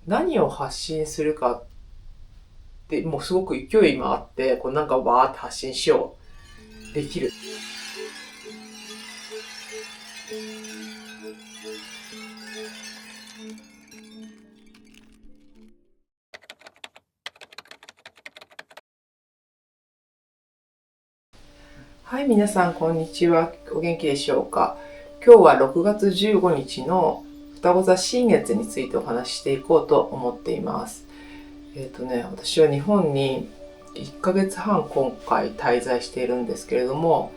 何を発信するかってもうすごく勢い今あって、こうなんかわーって発信しよう。できる。はい、皆さんこんにちは。お元気でしょうか。今日は6月15日の双子座新月についてお話ししていこうと思っています。私は日本に1ヶ月半今回滞在しているんですけれども、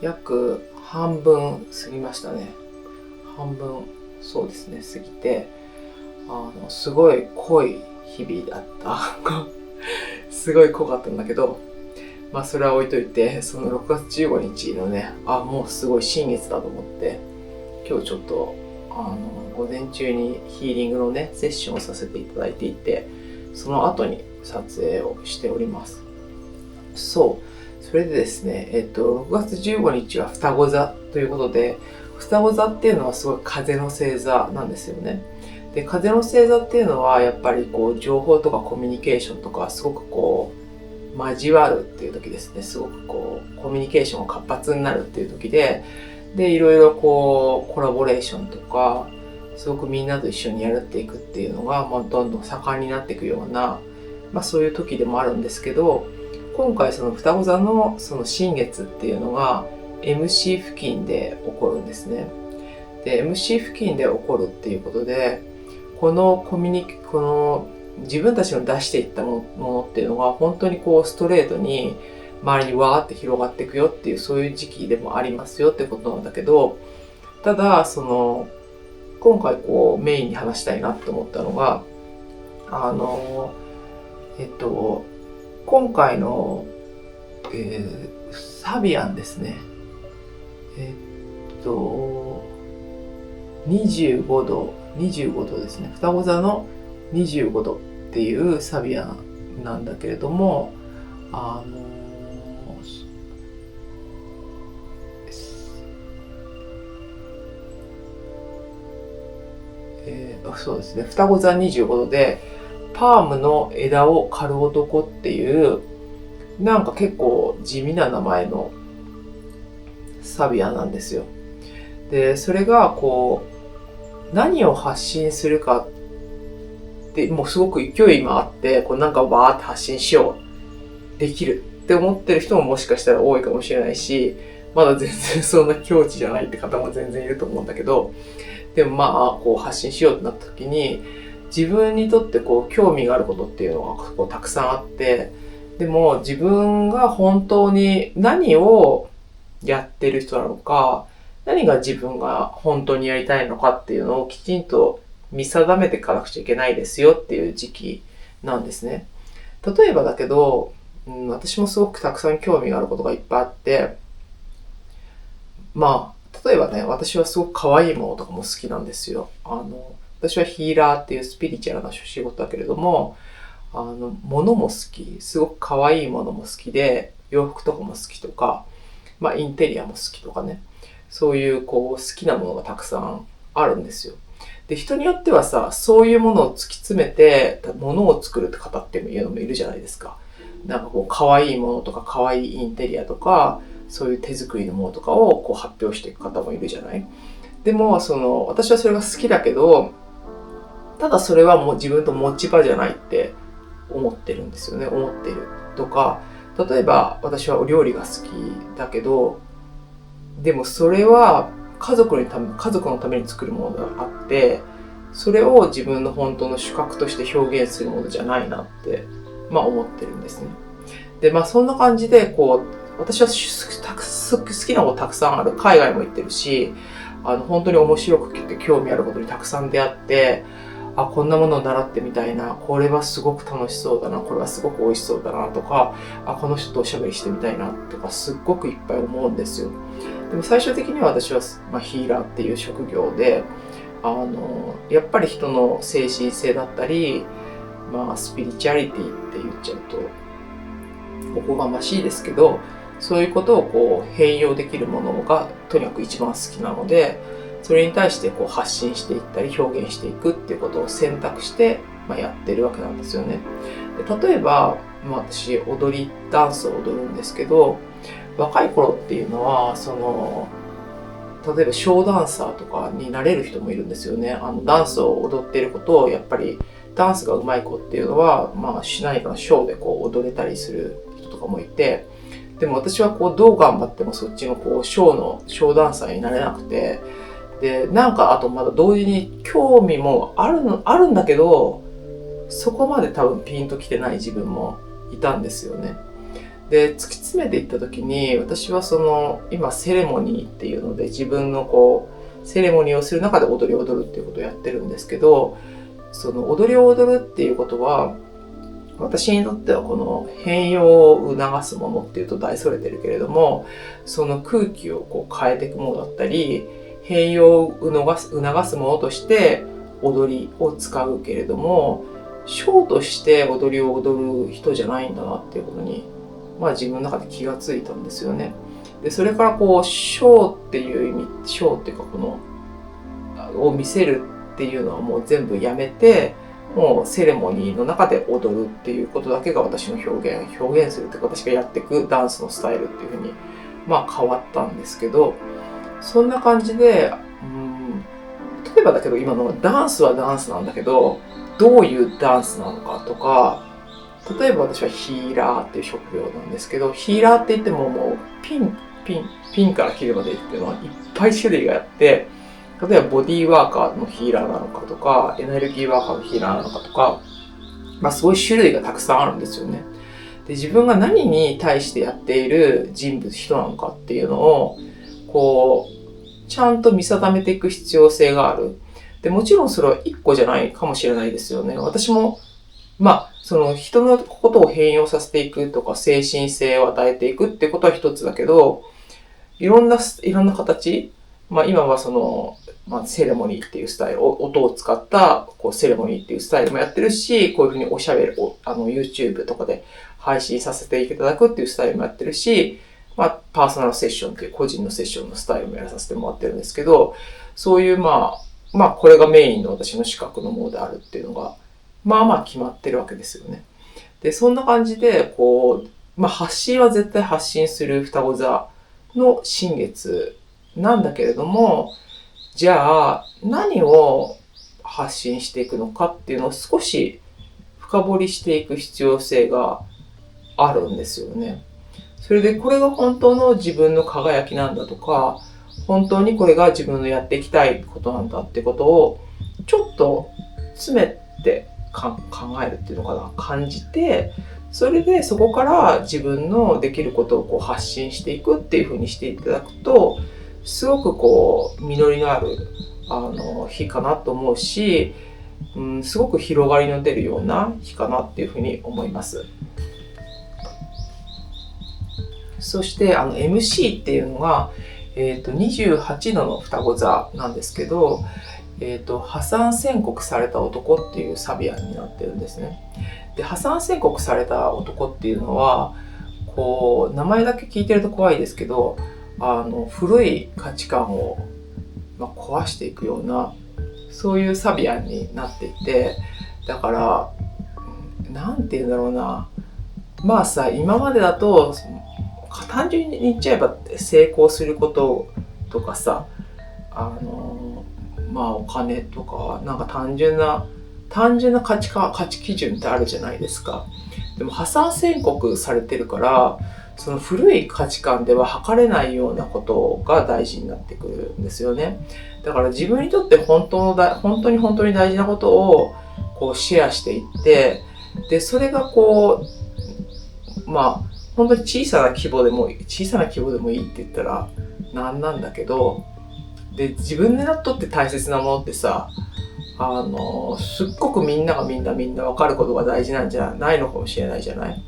約半分過ぎましたね。半分、そうですね、過ぎて、すごい濃い日々だった。すごい濃かったんだけど、まあそれは置いといて、その6月15日のね、もうすごい新月だと思って、今日ちょっと、午前中にヒーリングのね、セッションをさせていただいていて、その後に撮影をしております。そう。それでですね、6月15日は双子座ということで、双子座っていうのはすごい風の星座なんですよね。で、風の星座っていうのはやっぱりこう情報とかコミュニケーションとかすごくこう交わるっていう時ですね。すごくこうコミュニケーションが活発になるっていう時で、いろいろこうコラボレーションとかすごくみんなと一緒にやっていくっていうのが、どんどん盛んになっていくような、そういう時でもあるんですけど、今回その双子座のその新月っていうのが MC 付近で起こるんですね。で、MC 付近で起こるっていうことで、この自分たちの出していったものっていうのが本当にこうストレートに周りにわーって広がっていくよっていう、そういう時期でもありますよってことなんだけど、ただ今回こうメインに話したいなって思ったのが、あの、今回の、サビアンですね。25度ですね。双子座の25度っていうサビアンなんだけれども、そうですね。双子座25度で、パームの枝を刈る男っていう、なんか結構地味な名前のサビアなんですよ。で、それがこう、何を発信するかって、もうすごく勢い今あって、こうなんかバーって発信しよう。できるって思ってる人ももしかしたら多いかもしれないし、まだ全然そんな境地じゃないって方も全然いると思うんだけど、でもこう発信しようってなった時に、自分にとってこう興味があることっていうのがこうたくさんあって、でも自分が本当に何をやってる人なのか、何が自分が本当にやりたいのかっていうのをきちんと見定めていかなくちゃいけないですよっていう時期なんですね。例えばだけど、私もすごくたくさん興味があることがいっぱいあって、例えばね、私はすごく可愛いものとかも好きなんですよ。私はヒーラーっていうスピリチュアルな仕事だけれども、物も好き。すごく可愛いものも好きで、洋服とかも好きとか、インテリアも好きとかね。そういう、こう、好きなものがたくさんあるんですよ。で、人によってはさ、そういうものを突き詰めて、物を作るって方っていうのもいるじゃないですか。なんかこう、可愛いものとか、可愛いインテリアとか、そういう手作りのものとかをこう発表していく方もいるじゃない。でも、私はそれが好きだけど、ただそれはもう自分と持ち場じゃないって思ってるんですよね。思ってる。とか、例えば私はお料理が好きだけど、でもそれは家族のために作るものがあって、それを自分の本当の主格として表現するものじゃないなって、思ってるんですね。で、そんな感じで、こう、私は好きなことたくさんある。海外も行ってるし、本当に面白くて興味あることにたくさん出会って、こんなものを習ってみたいな、これはすごく楽しそうだな、これはすごく美味しそうだなとか、この人とおしゃべりしてみたいなとか、すっごくいっぱい思うんですよ。でも最終的には私は、ヒーラーっていう職業で、やっぱり人の精神性だったり、スピリチュアリティって言っちゃうと、おこがましいですけど、そういうことをこう変容できるものがとにかく一番好きなので、それに対してこう発信していったり表現していくっていうことを選択してやってるわけなんですよね。で例えば、私ダンスを踊るんですけど、若い頃っていうのは例えばショーダンサーとかになれる人もいるんですよね。ダンスを踊っていることをやっぱりダンスが上手い子っていうのは、何かのショーで踊れたりする人とかもいて、でも私はどう頑張ってもそっちのショーダンサーになれなくて、で、あとまだ同時に興味もあるんだけど、そこまで多分ピンときてない自分もいたんですよね。で、突き詰めていった時に、私は今セレモニーっていうので自分のセレモニーをする中で踊りを踊るっていうことをやってるんですけど、踊りを踊るっていうことは、私にとっては変容を促すものっていうと大それてるけれども、その空気を変えていくものだったり、変容を促すものとして踊りを使うけれども、ショーとして踊りを踊る人じゃないんだなっていうことに、自分の中で気がついたんですよね。で、それからショーっていう意味、ショーっていうかを見せるっていうのはもう全部やめて、もうセレモニーの中で踊るっていうことだけが私の表現するっていうか、私がやっていくダンスのスタイルっていうふうに、変わったんですけど、そんな感じで、例えばだけど今のダンスはダンスなんだけど、どういうダンスなのかとか、例えば私はヒーラーっていう職業なんですけど、ヒーラーって言ってももうピンからキルまでっていうのはいっぱい種類があって、例えばボディーワーカーのヒーラーなのかとか、エネルギーワーカーのヒーラーなのかとか、そういう種類がたくさんあるんですよね。で、自分が何に対してやっている人なのかっていうのを、ちゃんと見定めていく必要性がある。で、もちろんそれは一個じゃないかもしれないですよね。私も、人のことを変容させていくとか、精神性を与えていくってことは一つだけど、いろんな形、今はセレモニーっていうスタイル、音を使ったセレモニーっていうスタイルもやってるし、こういうふうにおしゃべりをYouTube とかで配信させていただくっていうスタイルもやってるし、パーソナルセッションっていう個人のセッションのスタイルもやらさせてもらってるんですけど、そういうこれがメインの私の資格のものであるっていうのが、決まってるわけですよね。で、そんな感じで、発信は絶対発信する双子座の新月なんだけれども、じゃあ何を発信していくのかっていうのを少し深掘りしていく必要性があるんですよね。それでこれが本当の自分の輝きなんだとか、本当にこれが自分のやっていきたいことなんだってことをちょっと詰めて考えるっていうのかな、感じて、それでそこから自分のできることを発信していくっていう風にしていただくと、すごく実りのある日かなと思うし、すごく広がりの出るような日かなっていう風に思います。そしてMC っていうのが、28度の双子座なんですけど、破産宣告された男っていうサビアンになってるんですね。で、破産宣告された男っていうのは、名前だけ聞いてると怖いですけど、古い価値観を、壊していくような、そういうサビアンになっていて、だから、なんて言うんだろうな。今までだと、単純に言っちゃえば成功することとかさ、お金とか、単純な価値基準ってあるじゃないですか。でも破産宣告されてるから、その古い価値観では測れないようなことが大事になってくるんですよね。だから自分にとって本当に大事なことをシェアしていって、で、それが本当に小さな規模でもいいって言ったらなんだけど、で、自分にとって大切なものってさ、すっごくみんな分かることが大事なんじゃないのかもしれないじゃない。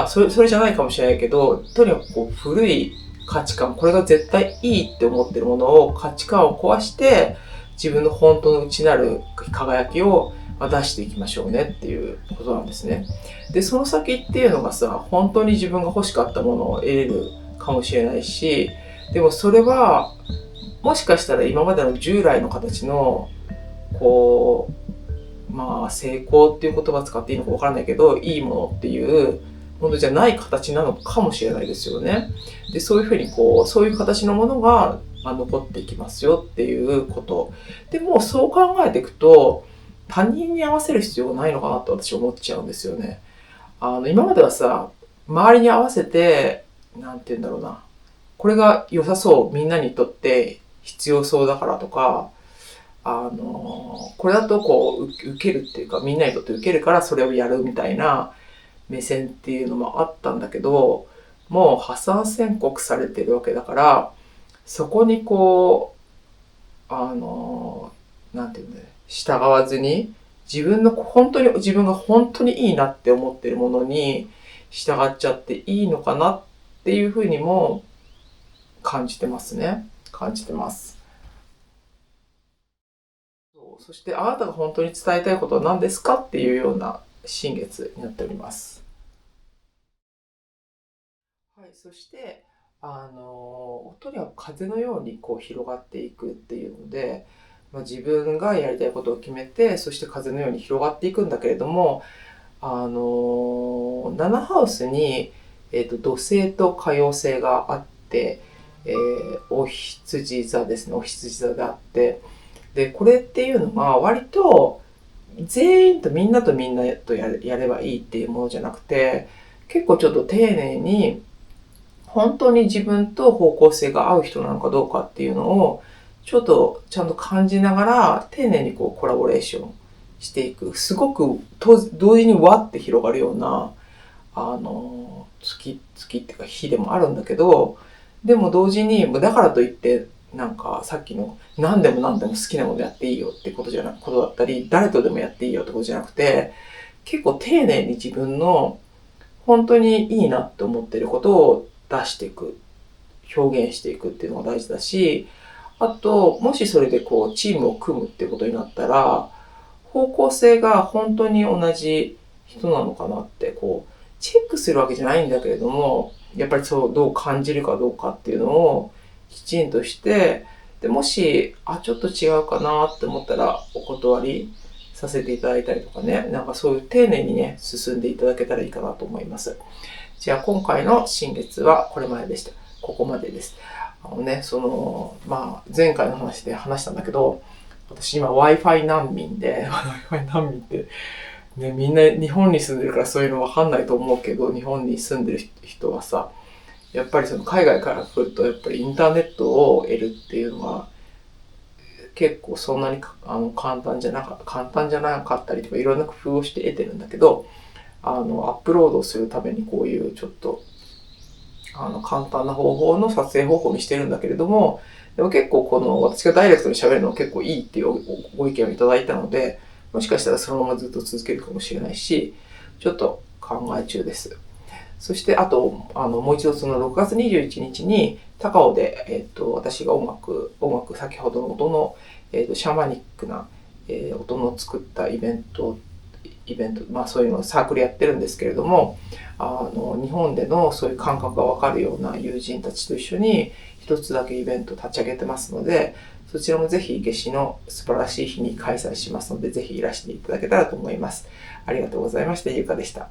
それじゃないかもしれないけど、とにかく古い価値観、これが絶対いいって思ってるものを、価値観を壊して、自分の本当の内なる輝きを出していきましょうねっていうことなんですね。で、その先っていうのがさ、本当に自分が欲しかったものを得れるかもしれないし、でもそれは、もしかしたら今までの従来の形の、まあ成功っていう言葉使っていいのかわからないけど、いいものっていうものじゃない形なのかもしれないですよね。で、そういうふうにそういう形のものが残っていきますよっていうこと。でもそう考えていくと、他人に合わせる必要がないのかなって私は思っちゃうんですよね。今まではさ、周りに合わせて、なんて言うんだろうな。これが良さそう、みんなにとって必要そうだからとか、これだと受けるっていうか、みんなにとって受けるからそれをやるみたいな目線っていうのもあったんだけど、もう破産宣告されてるわけだから、そこになんていうんだよ、従わずに、自分が本当にいいなって思ってるものに従っちゃっていいのかなっていうふうにも感じてますね。感じてます。そしてあなたが本当に伝えたいことは何ですかっていうような新月になっております。はい、そして、音には風のように広がっていくっていうので、自分がやりたいことを決めて、そして風のように広がっていくんだけれども、7ハウスに、土星と火曜星があって、お羊座ですね、お羊座であって、で、これっていうのが割と全員とみんなとやればいいっていうものじゃなくて、結構ちょっと丁寧に本当に自分と方向性が合う人なのかどうかっていうのをちょっとちゃんと感じながら丁寧にコラボレーションしていく。すごく同時にわって広がるような月っていうか日でもあるんだけど、でも同時にだからといってなんかさっきの何でも好きなものやっていいよってことだったり、誰とでもやっていいよってことじゃなくて、結構丁寧に自分の本当にいいなって思ってることを出していく、表現していくっていうのが大事だし、あと、もしそれでチームを組むっていうことになったら、方向性が本当に同じ人なのかなってチェックするわけじゃないんだけれども、やっぱりどう感じるかどうかっていうのをきちんとして、で、もし、ちょっと違うかなって思ったらお断りさせていただいたりとかね、なんかそういう丁寧にね、進んでいただけたらいいかなと思います。じゃあ今回の新月はこれまででした。ここまでです。前回の話で話したんだけど、私今 Wi-Fi 難民で、Wi-Fi 難民って、ね、みんな日本に住んでるからそういうのわかんないと思うけど、日本に住んでる人はさ、やっぱり海外から来ると、やっぱりインターネットを得るっていうのは、結構そんなに簡単じゃなかったりとか、いろんな工夫をして得てるんだけど、アップロードするためにこういうちょっと、簡単な方法の撮影方法にしてるんだけれども、でも結構私がダイレクトに喋るのは結構いいっていうご意見をいただいたので、もしかしたらそのままずっと続けるかもしれないし、ちょっと考え中です。そして、あと、もう一度その6月21日に、高尾で、私が音楽、先ほどの音の、シャーマニックな、音の作ったイベント、そういうのをサークルやってるんですけれども、日本でのそういう感覚がわかるような友人たちと一緒に、一つだけイベント立ち上げてますので、そちらもぜひ夏至の素晴らしい日に開催しますので、ぜひいらしていただけたらと思います。ありがとうございました。ゆうかでした。